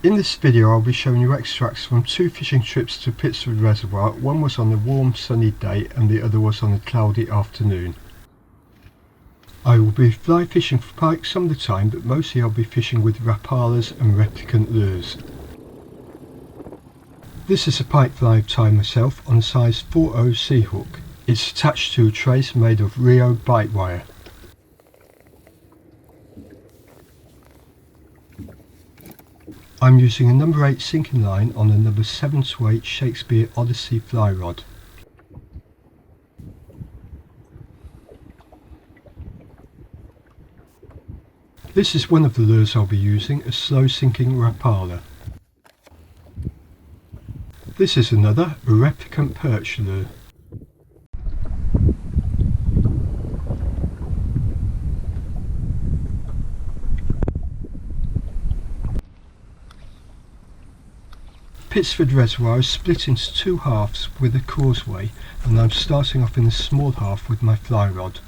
In this video I'll be showing you extracts from two fishing trips to Pitsford Reservoir. One was on a warm sunny day and the other was on a cloudy afternoon. I will be fly fishing for pike some of the time, but mostly I'll be fishing with Rapalas and replicant lures. This is a pike fly I've tied myself on a size 4.0 sea hook. It's attached to a trace made of Rio bite wire. I'm using a number 8 sinking line on a number 7 to 8 Shakespeare Odyssey fly rod. This is one of the lures I'll be using, a slow sinking Rapala. This is another, a replicant perch lure. Pitsford Reservoir is split into two halves with a causeway, and I'm starting off in the small half with my fly rod.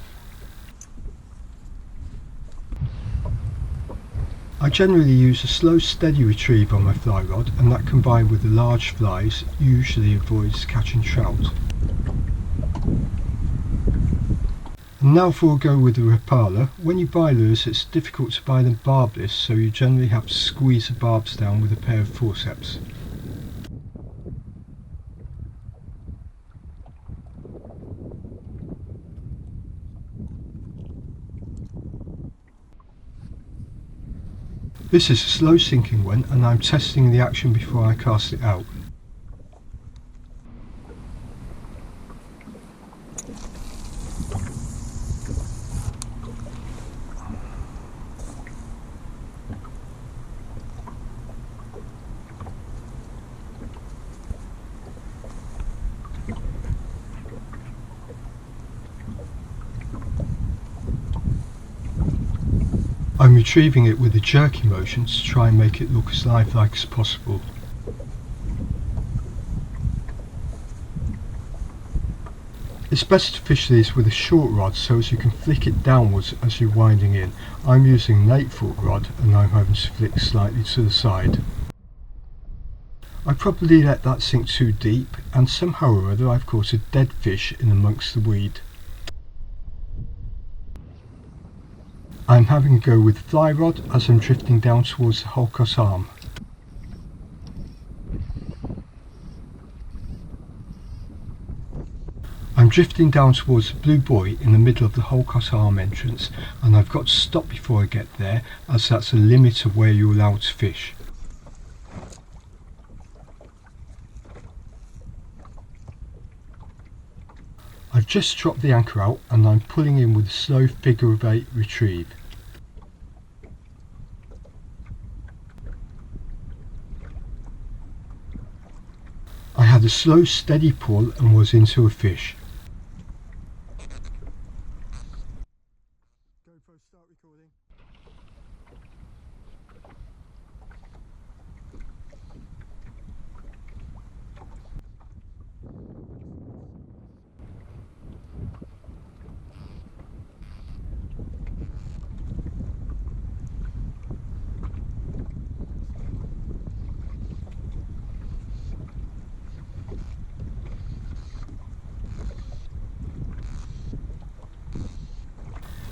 I generally use a slow steady retrieve on my fly rod, and that combined with the large flies usually avoids catching trout. And now for a go with the Rapala. When you buy lures it's difficult to buy them barbless, so you generally have to squeeze the barbs down with a pair of forceps. This is a slow sinking one, and I'm testing the action before I cast it out. I'm retrieving it with a jerky motion to try and make it look as lifelike as possible. It's better to fish these with a short rod so as you can flick it downwards as you're winding in. I'm using an 8-foot rod and I'm having to flick slightly to the side. I probably let that sink too deep, and somehow or other I've caught a dead fish in amongst the weed. I'm having a go with fly rod as I'm drifting down towards the Holcos arm. I'm drifting down towards the blue buoy in the middle of the Holcos arm entrance, and I've got to stop before I get there as that's a limit of where you're allowed to fish. I've just dropped the anchor out and I'm pulling in with a slow figure of 8 retrieve. I had a slow steady pull and was into a fish. Start recording.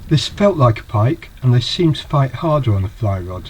This felt like a pike, and they seemed to fight harder on a fly rod.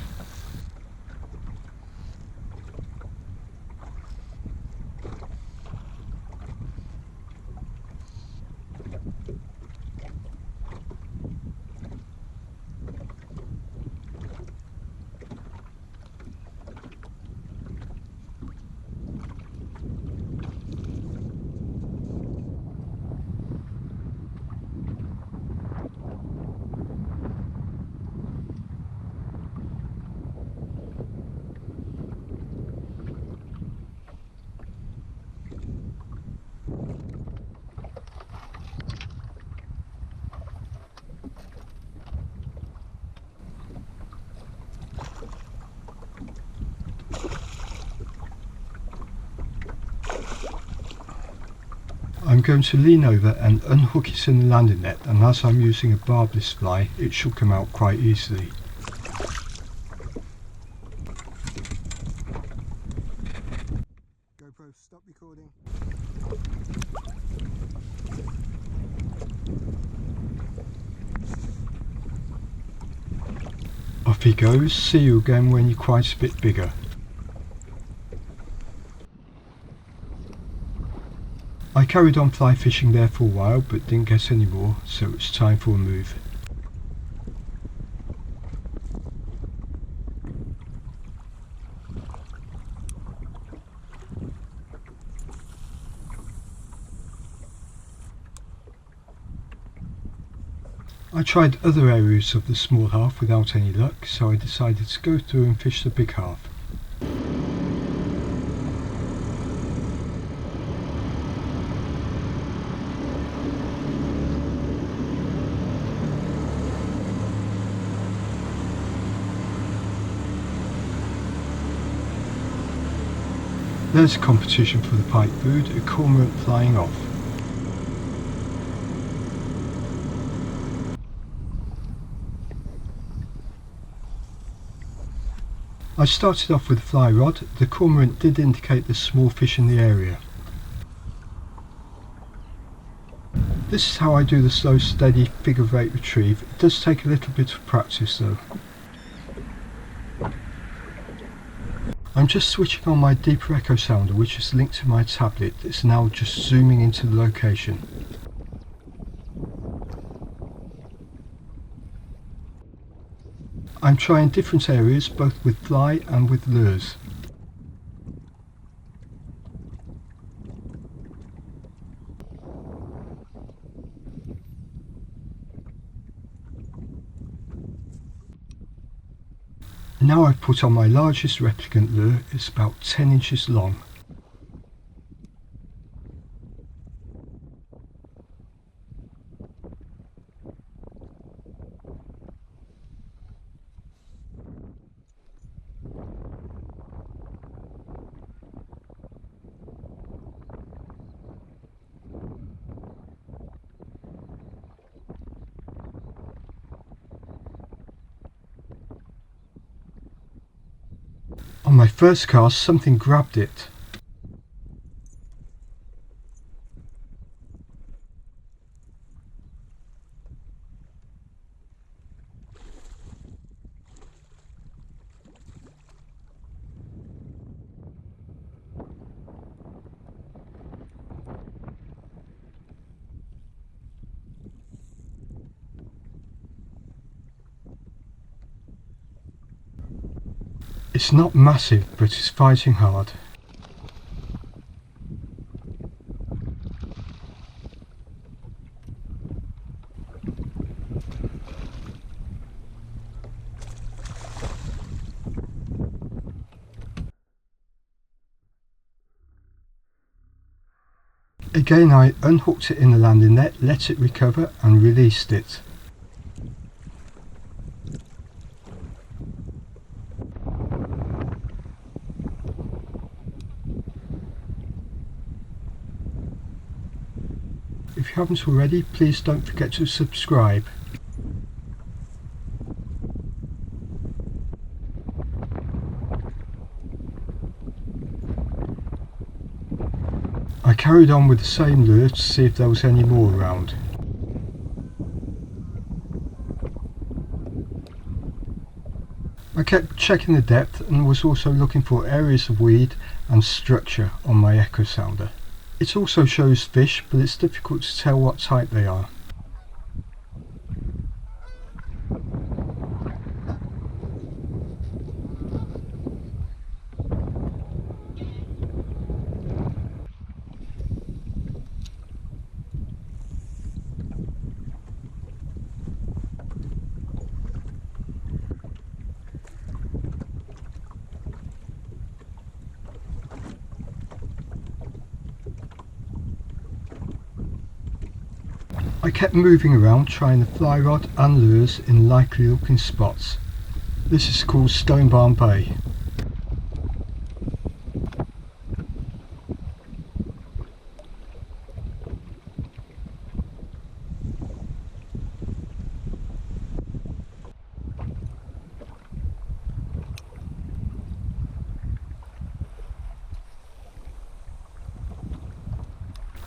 I'm going to lean over and unhook it in the landing net, and as I'm using a barbless fly it should come out quite easily. he goes. See you again when you're quite a bit bigger. I carried on fly fishing there for a while but didn't get any more, so it's time for a move. I tried other areas of the small half without any luck, so I decided to go through and fish the big half. There's a competition for the pike food, a cormorant flying off. I started off with a fly rod. The cormorant did indicate there's small fish in the area. This is how I do the slow steady figure of 8 retrieve. It does take a little bit of practice though. I'm just switching on my deeper echo sounder, which is linked to my tablet. It's now just zooming into the location. I'm trying different areas both with fly and with lures. Now I've put on my largest replicant lure. It's about 10 inches long. On my first cast, something grabbed it. It's not massive, but it's fighting hard. Again, I unhooked it in the landing net, let it recover and released it. If you haven't already, please don't forget to subscribe. I carried on with the same lure to see if there was any more around. I kept checking the depth and was also looking for areas of weed and structure on my echo sounder. It also shows fish, but it's difficult to tell what type they are. I kept moving around trying the fly rod and lures in likely looking spots. This is called Stone Barn Bay.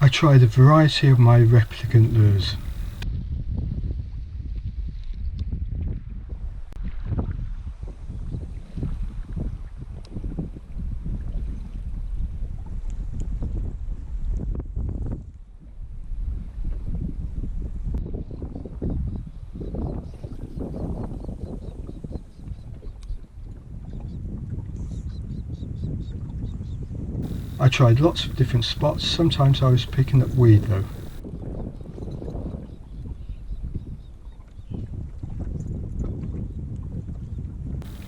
I tried a variety of my replicant lures. I tried lots of different spots, sometimes I was picking up weed though.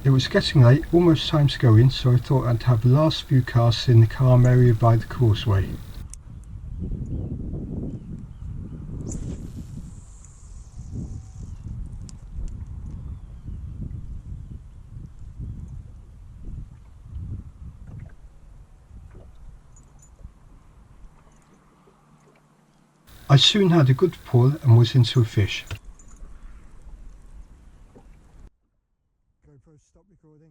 It was getting late, almost time to go in, so I thought I'd have the last few casts in the calm area by the causeway. I soon had a good pull and was into a fish. Stop recording.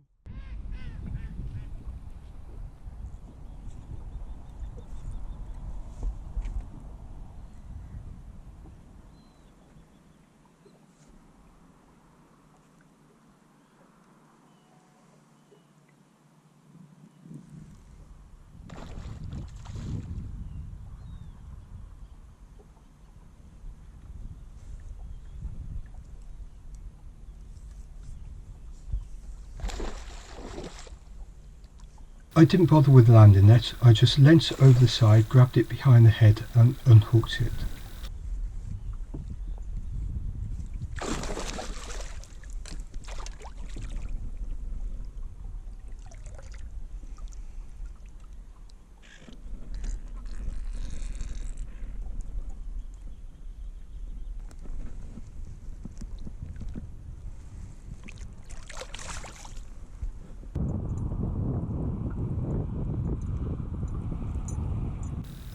I didn't bother with the landing net, I just leant over the side, grabbed it behind the head and unhooked it.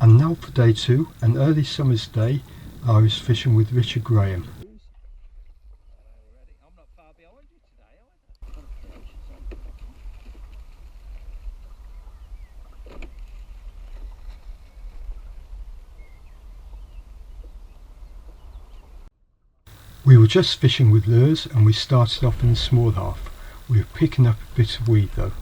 And now for day 2, an early summer's day, I was fishing with Richard Graham. We were just fishing with lures and we started off in the small half. We were picking up a bit of weed though.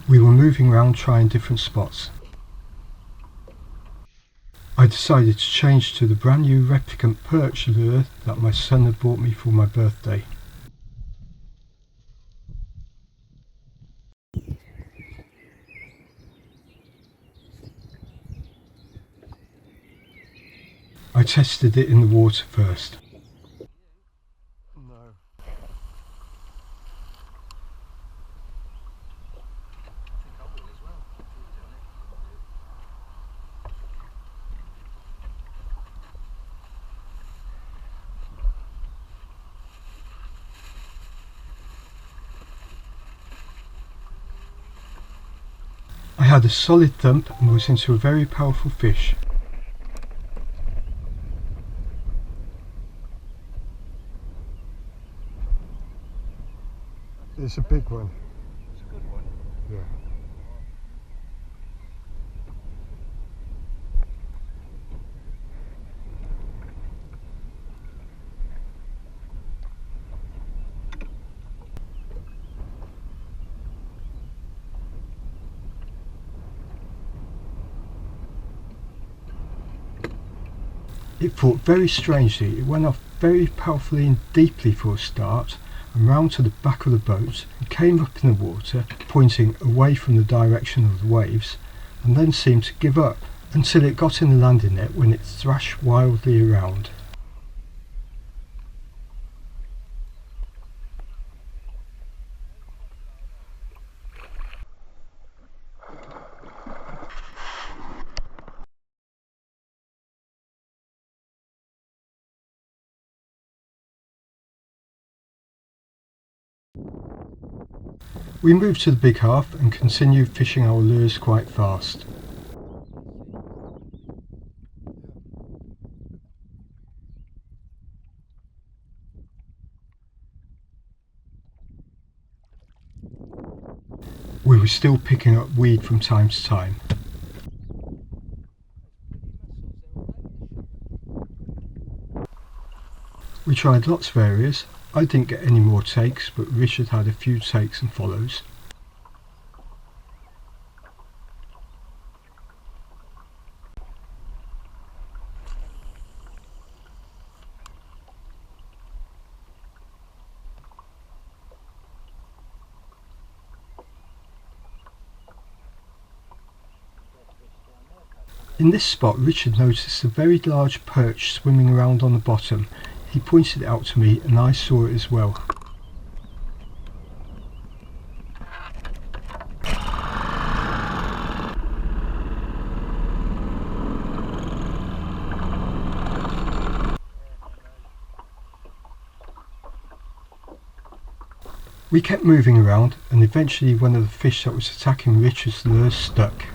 We were moving around trying different spots. I decided to change to the brand new replicant perch lure that my son had bought me for my birthday. I tested it in the water first. No. I had a solid thump and was into a very powerful fish. It's a big one. It's a good one. Yeah. It fought very strangely. It went off very powerfully and deeply for a start, and round to the back of the boat and came up in the water, pointing away from the direction of the waves, and then seemed to give up until it got in the landing net, when it thrashed wildly around. We moved to the big half and continued fishing our lures quite fast. We were still picking up weed from time to time. We tried lots of areas. I didn't get any more takes, but Richard had a few takes and follows. In this spot Richard noticed a very large perch swimming around on the bottom. He pointed it out to me and I saw it as well. We kept moving around and eventually one of the fish that was attacking Richard's lure stuck.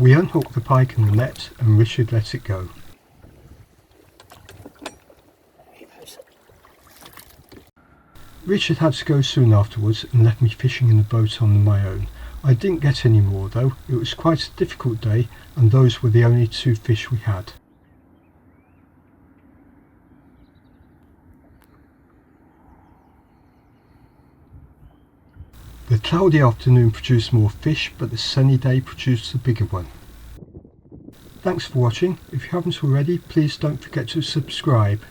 We unhooked the pike in the net and Richard let it go. Richard had to go soon afterwards and left me fishing in the boat on my own. I didn't get any more though. It was quite a difficult day and those were the only 2 fish we had. The cloudy afternoon produced more fish, but the sunny day produced a bigger one. Thanks for watching. If you haven't already, please don't forget to subscribe.